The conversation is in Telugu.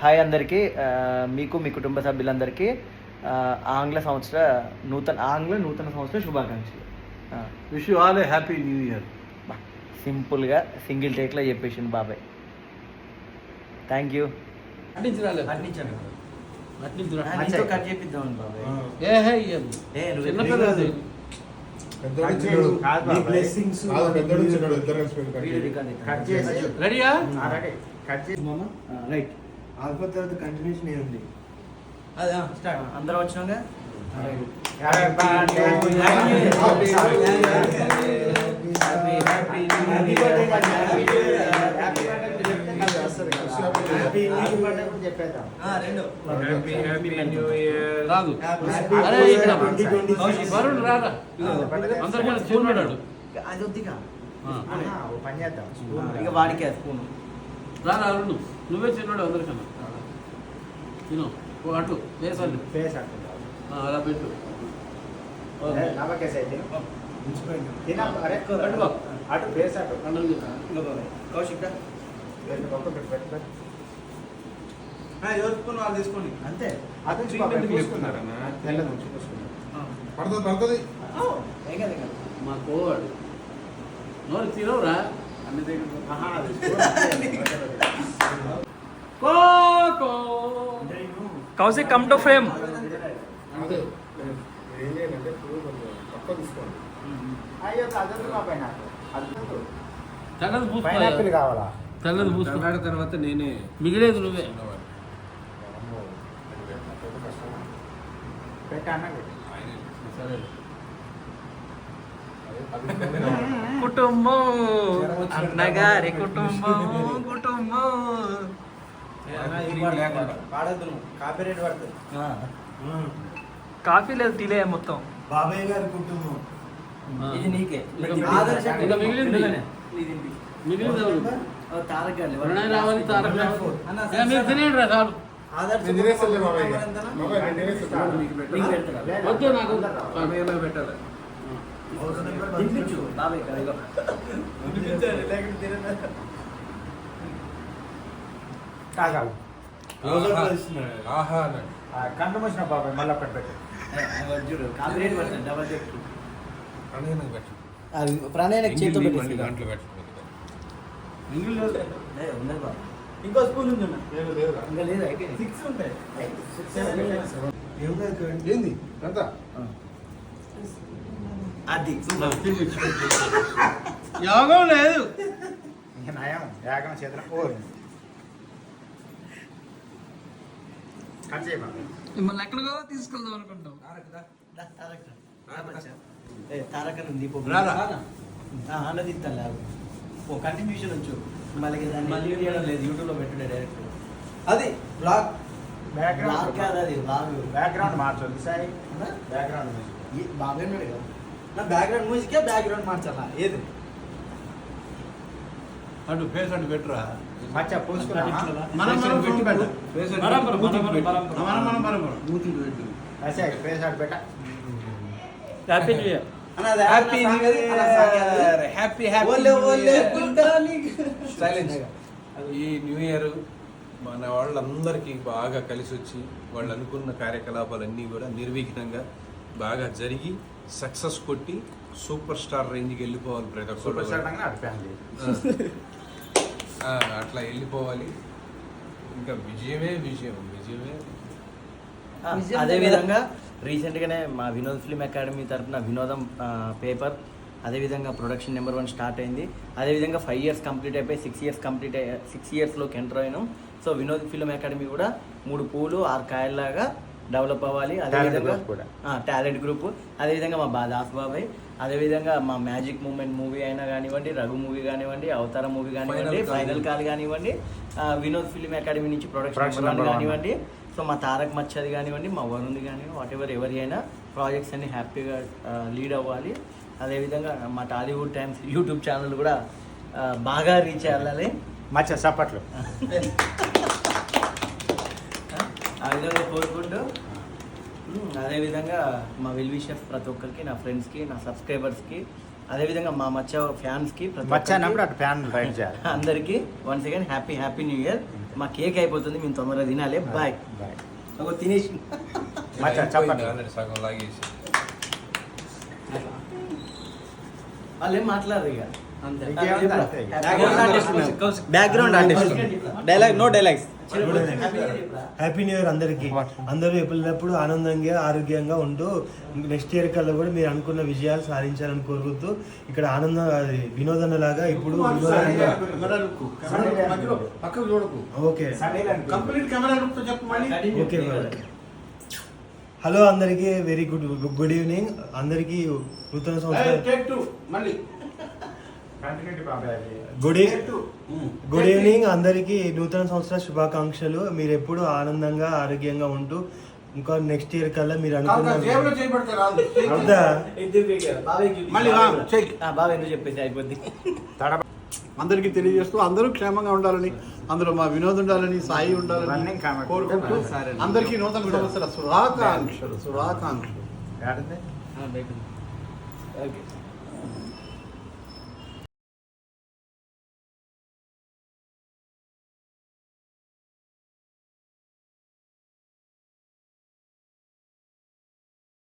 హాయ్ అందరికీ, మీకు మీ కుటుంబ సభ్యులందరికీ ఆంగ్ల నూతన సంవత్సర శుభాకాంక్షలు. Wish you all A happy new year. సింపుల్గా సింగిల్ టేక్లో చెప్పేసిండు బాబాయ్. Thank you. కట్ చేపిద్దామని బాబాయ్. రెడీయా? రైట్. ఆల్ఫా తర్వాత కంటిన్యూషన్ ఏముంది? అదే స్టార్ట్. అందరం వచ్చినాగా. అది వద్దిగా పని చేద్దాం. ఇక వాడికే స్పూన్ రారా నువ్వే చిన్నాడు అందరికన్నా తిను అటు వేసండి అలా పెట్టు అటు ఫేస్ అటు కౌశిక్ ఎవరు స్పూన్ వాళ్ళు తీసుకోండి అంతే. మా కోవాడు నోరు తినవురా అన్ని కౌశిక్ కమ్ టు ఫ్రేమ్. తెల్లది కావాలా? తెల్లది పూసుకో తర్వాత నేనే మిగిలేదు నువ్వే కుటుంబం అన్నగారి కుటుంబం కాఫీ లేదు టీలే మొత్తం. బాబాయ్ గారి కుటుంబం ఇది నీకే. మిగిలింది తారక్ రావాలి తారక్ మీరు తినేయండి రా చాలు. వద్దు నాకు పెట్టాలి. కంట వచ్చిన బాబాయ్ మళ్ళీ ఒక్కటి పెట్టు. ప్రణయ్ చేతితో ఇంకో స్పూన్ ఉంది. ఏంది అంతా అది యోగం లేదు. నయం యాగం చేతుల మిమ్మల్ని ఎక్కడికో తీసుకెళ్దాం అనుకుంటాం. తారక ఉంది అన్నది ఇస్తాను. ఓ కంటిన్యూషన్ వచ్చు మళ్ళీ మళ్ళీ లేదు. యూట్యూబ్లో పెట్టుడే డైరెక్ట్. అది బ్లాగ్ బ్యాక్గ్రౌండ్ కాదు, అది బ్లాగ్. బ్యాక్గ్రౌండ్ మార్చాలి సాయి. బ్యాక్గ్రౌండ్ మ్యూజిక్ బాగా ఉన్నాడు కదా. నా బ్యాక్గ్రౌండ్ మ్యూజికే బ్యాక్గ్రౌండ్ మార్చాలా ఏది? అటు ఫేస్ అటు పెట్టురా. మచ్చా పోసుకున్నా ఫేస్ అటు పెట్ట. Happy new year. Happy new year. Happy ఈ న్యూ ఇయర్ మన వాళ్ళందరికీ బాగా కలిసి వచ్చి వాళ్ళు అనుకున్న కార్యకలాపాలన్నీ కూడా నిర్విఘ్నంగా బాగా జరిగి సక్సెస్ కొట్టి సూపర్ స్టార్ రేంజ్కి వెళ్ళిపోవాలి. ప్రతి ఒక్కరు అట్లా వెళ్ళిపోవాలి. ఇంకా విజయమే. అదేవిధంగా రీసెంట్గానే మా వినోద్ ఫిల్మ్ అకాడమీ తరఫున వినోదం పేపర్ అదేవిధంగా ప్రొడక్షన్ నెంబర్ 1 స్టార్ట్ అయింది. అదేవిధంగా 5 years కంప్లీట్ అయిపోయి 6 yearsలోకి ఎంటర్ అయినాం. సో వినోద్ ఫిల్మ్ అకాడమీ కూడా 3 పూలు 6 కాయల్లాగా డెవలప్ అవ్వాలి. అదేవిధంగా టాలెంట్ గ్రూప్, అదేవిధంగా మా దాస్ బాబాయ్, అదేవిధంగా మా మ్యాజిక్ మూమెంట్ మూవీ అయినా కానివ్వండి, రఘు మూవీ కానివ్వండి, అవతార మూవీ కానివ్వండి, ఫైనల్ కాల్ కానివ్వండి, వినోద్ ఫిల్మ్ అకాడమీ నుంచి ప్రొడక్షన్ నెంబర్ 1 కానివ్వండి, సో మా తారక్ మచ్చది కానివ్వండి, మా వరుణ్ది కానివ్వండి, వాట్ ఎవరి అయినా ప్రాజెక్ట్స్ అన్ని హ్యాపీగా లీడ్ అవ్వాలి. అదేవిధంగా మా టాలీవుడ్ టైమ్స్ యూట్యూబ్ ఛానల్ కూడా బాగా రీచ్ అవ్వాలి. మచ్చ సప్పట్లు ఆ విధంగా కోరుకుంటూ అదేవిధంగా మా వెల్ విషర్స్ ప్రతి ఒక్కరికి, నా ఫ్రెండ్స్కి, నా సబ్స్క్రైబర్స్కి అదేవిధంగా మా మచ్చ ఫ్యాన్స్కి మచ్చ అన్నప్పుడు అటు ఫ్యాన్ రైట్ చేయాలి. అందరికీ once again happy new year. మా కేక్ అయిపోతుంది, మేము తొందరగా తినాలి. బాయ్. బాయ్. ఒక తినేసి మచ్చ చప్పట్లు. ఆల్రెడీ సగం లాగేసి వాళ్ళు ఏం మాట్లాడరు ఇక. ఇంకేముంది అంతే ఇక. Background artist. Dialogue no dialogues. Happy new year అందరికి. అందరూ ఎప్పుడప్పుడు ఆనందంగా ఆరోగ్యంగా ఉంటూ నెక్స్ట్ ఇయర్ కల్లా కూడా మీరు అనుకున్న విజయాలు సాధించాలని కోరుకుంటూ ఇక్కడ ఆనందం వినోదన లాగా ఇప్పుడు పక్కకు చూడకు. ఓకే కంప్లీట్ కెమెరా లుక్ తో చెప్పు మళ్ళీ. ఓకే హలో అందరికీ వెరీ గుడ్ ఈవినింగ్ అందరికీ నూతన సంవత్సరం టేక్ 2 మళ్ళీ. కంటిన్యూటీ బాబాయ్. గుడ్ ఈవినింగ్ అందరికీ నూతన సంవత్సర శుభాకాంక్షలు. మీరు ఎప్పుడు ఆనందంగా ఆరోగ్యంగా ఉంటూ ఇంకా నెక్స్ట్ ఇయర్ కల్లా మీరు జేబులో అనుకున్న చేయబడితే రాదు. అవుదా? మళ్ళీ రా, చెయ్యి. బాబా ఎందుకు చెప్పేసి అయిపోద్ది. అందరికీ తెలియజేస్తూ అందరూ క్షేమంగా ఉండాలని, అందులో మా వినోద్ ఉండాలని, సాయి ఉండాలని Running comment. కోరుకుంటూ అందరికీ నూతన సంవత్సర శుభాకాంక్షలు. ఏడుంది? ఓకే.